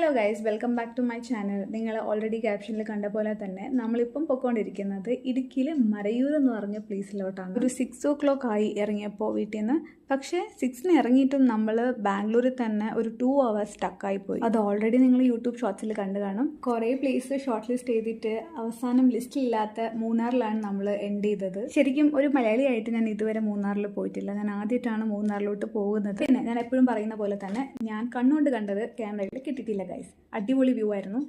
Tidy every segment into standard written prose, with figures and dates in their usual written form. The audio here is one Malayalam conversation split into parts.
Hello guys, welcome back to my channel. നിങ്ങൾ ഓൾറെഡി ക്യാപ്ഷനിൽ കണ്ട പോലെ തന്നെ നമ്മളിപ്പം പൊയ്ക്കൊണ്ടിരിക്കുന്നത് ഇടുക്കിയിലെ മറയൂർ എന്ന് പറഞ്ഞ പ്ലേസിലോട്ടാണ്. ഒരു 6 o'clock ആയി ഇറങ്ങിയപ്പോൾ വീട്ടിൽ നിന്ന്. പക്ഷേ 6-ന് ഇറങ്ങിയിട്ടും നമ്മൾ ബാംഗ്ലൂരിൽ തന്നെ ഒരു 2 hours സ്റ്റക്കായി പോയി. അത് ഓൾറെഡി നിങ്ങൾ യൂട്യൂബ് ഷോർട്സിൽ കണ്ടു കാണും. കുറേ പ്ലേസ് ഷോർട്ട് ലിസ്റ്റ് ചെയ്തിട്ട് അവസാനം ലിസ്റ്റിലില്ലാത്ത മൂന്നാറിലാണ് നമ്മൾ എൻഡ് ചെയ്തത്. ശരിക്കും ഒരു മലയാളിയായിട്ട് ഞാൻ ഇതുവരെ മൂന്നാറിൽ പോയിട്ടില്ല. ഞാൻ ആദ്യമായിട്ടാണ് മൂന്നാറിലോട്ട് പോകുന്നത്. പിന്നെ ഞാൻ എപ്പോഴും പറയുന്ന പോലെ തന്നെ ഞാൻ കണ്ണുകൊണ്ട് കണ്ടത് ക്യാമറയിൽ കിട്ടിയിട്ടില്ല ഗൈസ്. അടിപൊളി വ്യൂ ആയിരുന്നു.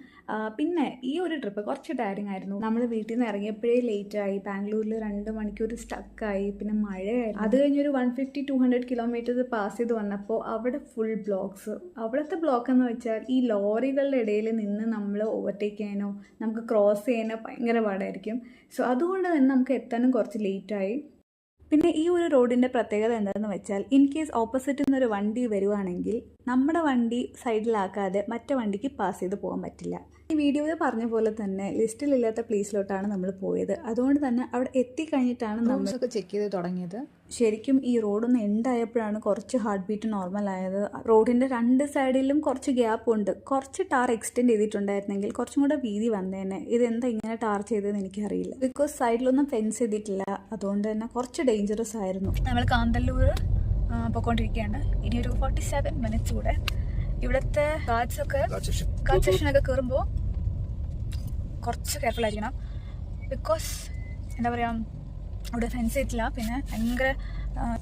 പിന്നെ ഈ ഒരു ട്രിപ്പ് കുറച്ച് ടയറിങ് ആയിരുന്നു. നമ്മൾ വീട്ടിൽ നിന്ന് ഇറങ്ങിയപ്പോഴേ ലേറ്റായി. ബാംഗ്ലൂരിൽ 2 മണിക്കൂർ സ്റ്റക്കായി. പിന്നെ മഴയായിരുന്നു. അത് കഴിഞ്ഞൊരു 150-200 കിലോമീറ്റേഴ്സ് പാസ് ചെയ്ത് വന്നപ്പോൾ അവിടെ ഫുൾ ബ്ലോക്ക്സ്. അവിടുത്തെ ബ്ലോക്ക് എന്ന് വെച്ചാൽ ഈ ലോറികളുടെ ഇടയിൽ നിന്ന് നമ്മൾ ഓവർടേക്ക് ചെയ്യാനോ നമുക്ക് ക്രോസ് ചെയ്യാനോ ഭയങ്കര പാടായിരിക്കും. സോ അതുകൊണ്ട് തന്നെ നമുക്ക് എത്താനും കുറച്ച് ലേറ്റായി. പിന്നെ ഈ ഒരു റോഡിൻ്റെ പ്രത്യേകത എന്താണെന്ന് വെച്ചാൽ ഇൻ കേസ് ഓപ്പോസിറ്റിൽ നിന്നൊരു വണ്ടി വരുവാണെങ്കിൽ നമ്മുടെ വണ്ടി സൈഡിലാക്കാതെ മറ്റേ വണ്ടിക്ക് പാസ് ചെയ്ത് പോകാൻ പറ്റില്ല. ഈ വീഡിയോയിൽ പറഞ്ഞ പോലെ തന്നെ ലിസ്റ്റിലില്ലാത്ത പ്ലേസിലോട്ടാണ് നമ്മൾ പോയത്. അതുകൊണ്ട് തന്നെ അവിടെ എത്തിക്കഴിഞ്ഞിട്ടാണ് നമ്മളൊക്കെ ചെക്ക് ചെയ്ത് തുടങ്ങിയത്. ശരിക്കും ഈ റോഡൊന്ന് എൻഡായപ്പോഴാണ് കുറച്ച് ഹാർട്ട് ബീറ്റ് നോർമൽ ആയത്. റോഡിൻ്റെ 2 സൈഡിലും കുറച്ച് ഗ്യാപ്പ് ഉണ്ട്. കുറച്ച് ടാർ എക്സ്റ്റെൻഡ് ചെയ്തിട്ടുണ്ടായിരുന്നെങ്കിൽ കുറച്ചും കൂടെ വീതി വന്നേനെ. ഇതെന്താ ഇങ്ങനെ ടാർ ചെയ്തതെന്ന് എനിക്കറിയില്ല. ബിക്കോസ് സൈഡിലൊന്നും ഫെൻസ് ചെയ്തിട്ടില്ല. അതുകൊണ്ട് തന്നെ കുറച്ച് ഡേഞ്ചറസ് ആയിരുന്നു. നമ്മൾ കാന്തല്ലൂർ പോയിക്കൊണ്ടിരിക്കുകയാണ്. ഇനി ഒരു 47 minutes കൂടെ. ഇവിടുത്തെ കാറ്റ് സെക്ഷനൊക്കെ കയറുമ്പോൾ കുറച്ച് കെയർഫുൾ ആയിരിക്കണം. ബിക്കോസ് എന്താ പറയുക, അവിടെ ഫെൻസ് ചെയ്തിട്ടില്ല. പിന്നെ ഭയങ്കര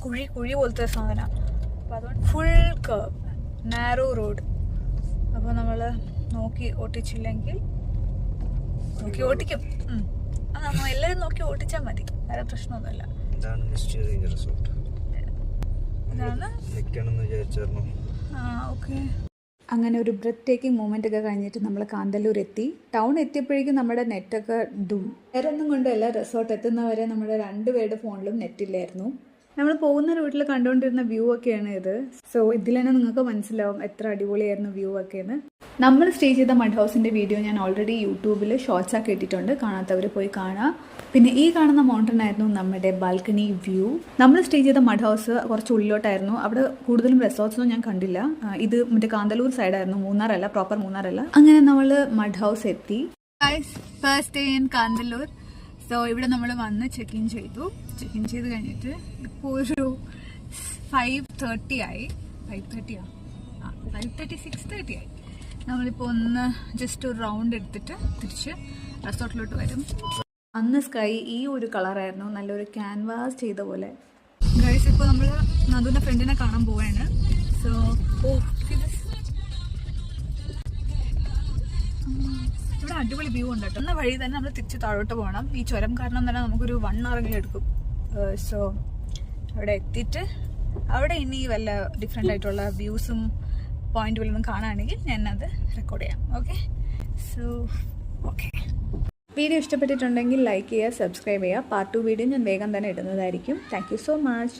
കുഴി പോലത്തെ സാധനമാണ്. അപ്പോൾ അതുകൊണ്ട് ഫുൾ കർവ്, നാരോ റോഡ്. അപ്പോൾ നമ്മൾ നോക്കി ഓട്ടിച്ചില്ലെങ്കിൽ ഓട്ടിക്കും. എല്ലാവരും നോക്കി ഓട്ടിച്ചാൽ മതി, വേറെ പ്രശ്നമൊന്നുമില്ല. അങ്ങനെ ഒരു ബ്രെത്ത് ടേക്കിംഗ് മൂമെൻ്റ് ഒക്കെ കഴിഞ്ഞിട്ട് നമ്മൾ കാന്തല്ലൂർ എത്തി. ടൗൺ എത്തിയപ്പോഴേക്കും നമ്മുടെ നെറ്റൊക്കെ ഡും. വേറെ ഒന്നും കൊണ്ടല്ല, റിസോർട്ട് എത്തുന്നവരെ നമ്മുടെ 2 പേരുടെ ഫോണിലും നെറ്റില്ലായിരുന്നു. നമ്മൾ പോകുന്ന റൂട്ടിൽ കണ്ടുകൊണ്ടിരുന്ന വ്യൂ ഒക്കെയാണ് ഇത്. സോ ഇതിൽ തന്നെ നിങ്ങൾക്ക് മനസ്സിലാവും എത്ര അടിപൊളിയായിരുന്നു വ്യൂ ഒക്കെയെന്ന്. നമ്മൾ സ്റ്റേ ചെയ്ത മഡ് ഹൗസിൻ്റെ വീഡിയോ ഞാൻ ഓൾറെഡി യൂട്യൂബിൽ ഷോർട്സാക്കി ഇട്ടിട്ടുണ്ട്. കാണാത്തവർ പോയി കാണാം. പിന്നെ ഈ കാണുന്ന മൗണ്ടൻ ആയിരുന്നു നമ്മുടെ ബാൽക്കണി വ്യൂ. നമ്മൾ സ്റ്റേ ചെയ്ത മഡ് ഹൗസ് കുറച്ച് ഉള്ളിലോട്ടായിരുന്നു. അവിടെ കൂടുതലും റിസോർട്ട്സൊന്നും ഞാൻ കണ്ടില്ല. ഇത് മറ്റേ കാന്തല്ലൂർ സൈഡായിരുന്നു, മൂന്നാറല്ല, പ്രോപ്പർ മൂന്നാറല്ല. അങ്ങനെ നമ്മൾ മഡ് ഹൗസ് എത്തി. First day in Kanthalloor. So ഇവിടെ നമ്മൾ വന്ന് ചെക്ക് ഇൻ ചെയ്ത് കഴിഞ്ഞിട്ട് ഇപ്പോൾ ഒരു 5:30 ആയി. 6:30 ആയി. നമ്മളിപ്പോൾ ഒന്ന് ജസ്റ്റ് ഒരു റൗണ്ട് എടുത്തിട്ട് തിരിച്ച് റിസോർട്ടിലോട്ട് വരും. അന്ന് സ്കൈ ഈ ഒരു കളറായിരുന്നു, നല്ലൊരു ക്യാൻവാസ് ചെയ്ത പോലെ. ഗൈസ്, ഇപ്പോൾ നമ്മൾ നദുവിൻ്റെ ഫ്രണ്ടിനെ കാണാൻ പോവാണ്. സോ ഇവിടെ അടിപൊളി വ്യൂ ഉണ്ട് കേട്ടോ. എന്ന വഴി തന്നെ നമ്മൾ തിരിച്ച് താഴോട്ട് പോകണം. ഈ ചുരം കാരണം തന്നെ നമുക്കൊരു 1 hour എടുക്കും. സോ അവിടെ എത്തിയിട്ട് അവിടെ ഇനി വല്ല ഡിഫറെൻ്റ് ആയിട്ടുള്ള വ്യൂസും പോയിന്റുകളൊന്നും കാണുകയാണെങ്കിൽ ഞാനത് റെക്കോർഡ് ചെയ്യാം. ഓക്കെ. വീഡിയോ ഇഷ്ടപ്പെട്ടിട്ടുണ്ടെങ്കിൽ ലൈക്ക് ചെയ്യുക, സബ്സ്ക്രൈബ് ചെയ്യുക. പാർട്ട് 2 വീഡിയോ ഞാൻ വേഗം തന്നെ ഇടുന്നതായിരിക്കും. Thank you so much.